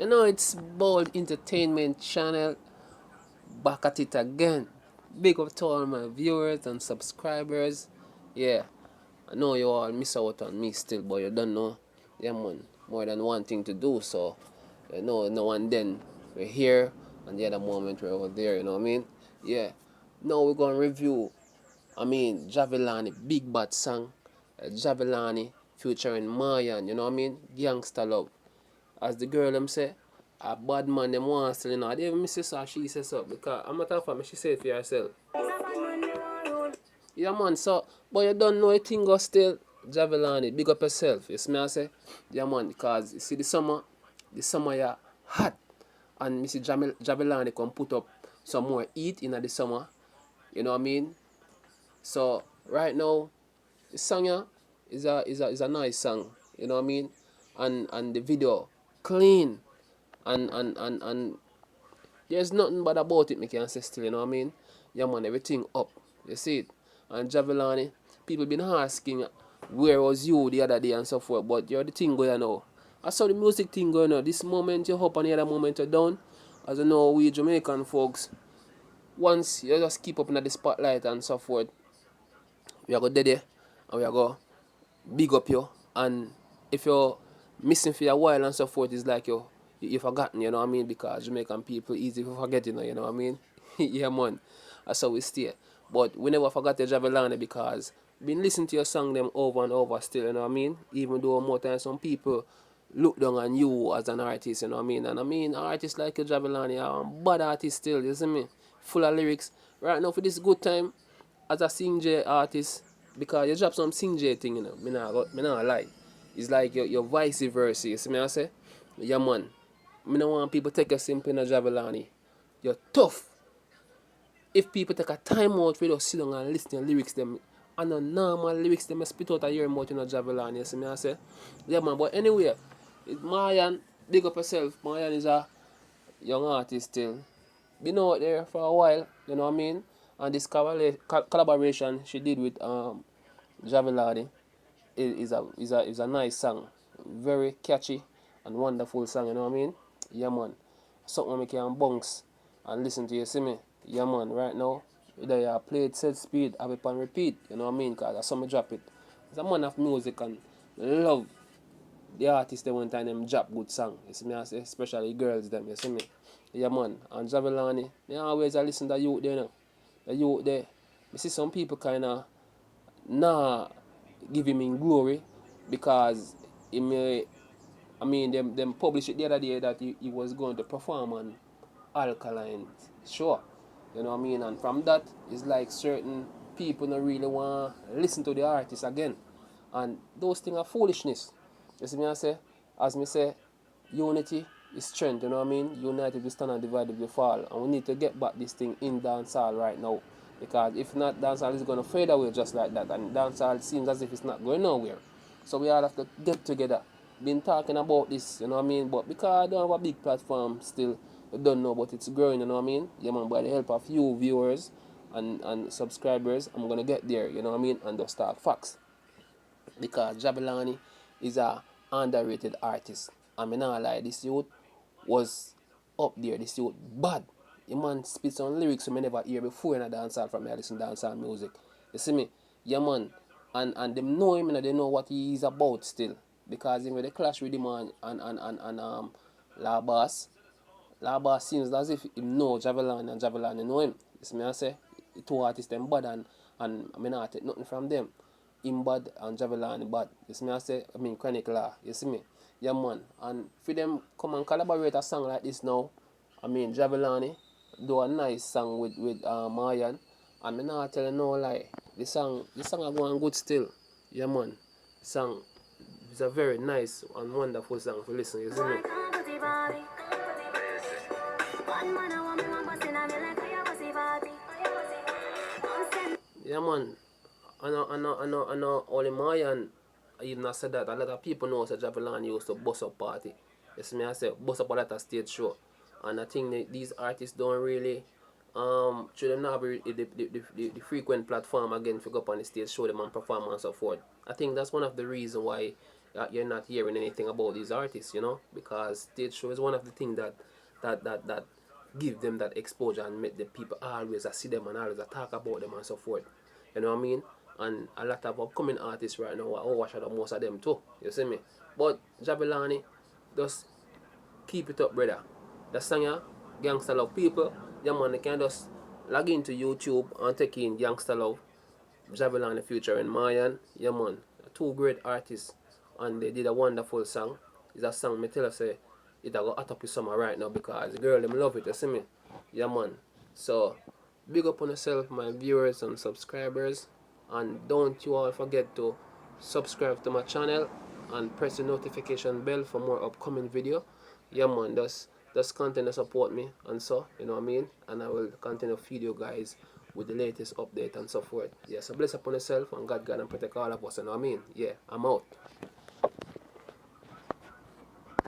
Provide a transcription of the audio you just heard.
It's Bold Entertainment Channel back at it again. Big up to all my viewers and subscribers. Yeah, I know you all miss out on me still, but you don't know. Yeah, man, more than one thing to do, so no one then we're here, and the other moment we're over there, you know what I mean? Yeah. Now we're gonna review, Javelani, Big Bad Song, Javelani featuring Mayan, you know what I mean? Gangsta Love. As the girl them say, a bad man them want still, I didn't even miss this or she says so because I'm not talking she said it for herself. Yeah man, so but you don't know a thing go still. Javelani, big up yourself. You see me I say? Yeah man, because you see the summer yeah hot and Mr. Javelani can put up some more heat in the summer. You know what I mean? So right now the song yeah is a nice song. You know what I mean? And the video clean and there's nothing bad about it, me can say still, you know what I mean? Yeah man, everything up. You see it? And Javelani, people been asking where was you the other day and so forth, but you're the thing going now. I saw the music thing going on. This moment you're up and the other moment you're down. As you know, we Jamaican folks, once you just keep up in the spotlight and so forth, we are go dead there and we are go big up you. And if you're missing for a while and so forth, it's like you forgotten, you know what I mean? Because Jamaican people easy to forget, you know what I mean? Yeah, man. That's how we stay. But we never forgot the Javelani because been listening to your song them over and over still, you know what I mean? Even though more times some people look down on you as an artist, you know what I mean? And I mean, artists like Javelani are bad artists still, you see me? Full of lyrics. Right now, for this good time, as a sing J artist, because you drop some sing J thing, me not lie. It's like your vice versa, you see me I say? Yeah man. Me don't want people take a simple in a Javelani. You're tough. If people take a time out for just sit down and listen to lyrics them and the normal lyrics them spit out a year mouth in a Javelani, you see me I say? Yeah man, but anyway, Mayan, big up yourself. Mayan is a young artist still. Been out there for a while, you know what I mean? And this collaboration she did with Javelani is a nice song. Very catchy and wonderful song, you know what I mean? Yeah man. Something we can bounce and listen to, you see me? Yeah man, right now, either you play it set speed, have it on repeat, you know what I mean? Because I saw me drop it. It's a man of music and love the artists they one time them drop good song. You see me I say, especially girls them, you see me? Yeah man. And Javelani, me always I listen to the youth there, you know. The youth there. You see some people kinda nah give him in glory because he may them published it the other day that he was going to perform on Alkaline show. You know what I mean? And from that it's like certain people don't really want to listen to the artist again. And those things are foolishness. You see me I say? As me say, unity is strength, you know what I mean? United we stand and divided we fall. And we need to get back this thing in dancehall right now. Because if not, dancehall is going to fade away just like that. And dancehall seems as if it's not going nowhere. So we all have to get together. Been talking about this, you know what I mean? But because I don't have a big platform still, we don't know, but it's growing, you know what I mean? Yeah, man, by the help of you viewers and subscribers, I'm going to get there, you know what I mean? And just talk facts because Javelani is a underrated artist. I mean, not lie, this youth was up there. This youth bad. The man spits on lyrics we never hear before in a dancehall from me. I listen to dancehall music. You see me? Yeah, man. And them know him and they know what he is about still. Because even they clash with him and La Bass. La Bass seems as if he know Javelani and Javelani know him. You see me? I say, the two artists them bad and I mean, I take nothing from them. Him bad and Javelani bad. You see me I say, Chronic Law. You see me? Yeah man. And for them come and collaborate a song like this now, Javelani do a nice song with Mayan. And me not tell you no lie. The song are going good still. Yeah man. The song is a very nice and wonderful song to listen, you see me? Yeah man. I know only Mayan even I said that a lot of people know that Javelin used to bust up party. You see me I say bust up a lot of stage show. And I think that these artists don't really should them not have the frequent platform again to go up on the stage, show them and perform and so forth. I think that's one of the reasons why that you're not hearing anything about these artists, you know, because stage show is one of the things that give them that exposure and make the people always see them and always talk about them and so forth. You know what I mean? And a lot of upcoming artists right now, I watch most of them too. You see me? But Jabelani, just keep it up, brother. The song, yeah, Gangsta Love people, yeah man, they can just log into YouTube and take in Gangsta Love, Jabelani Future and Mayan, yeah man, two great artists, and they did a wonderful song. It's a song me tell you say it a go hot up with summer right now because the girl them love it, you see me? Yeah man. So big up on yourself, my viewers and subscribers, and don't you all forget to subscribe to my channel and press the notification bell for more upcoming video. Yeah man, that's content to support me and so, you know what I mean? And I will continue to feed you guys with the latest update and so forth. Yeah, so bless upon yourself and God and protect all of us, you know what I mean? Yeah, I'm out.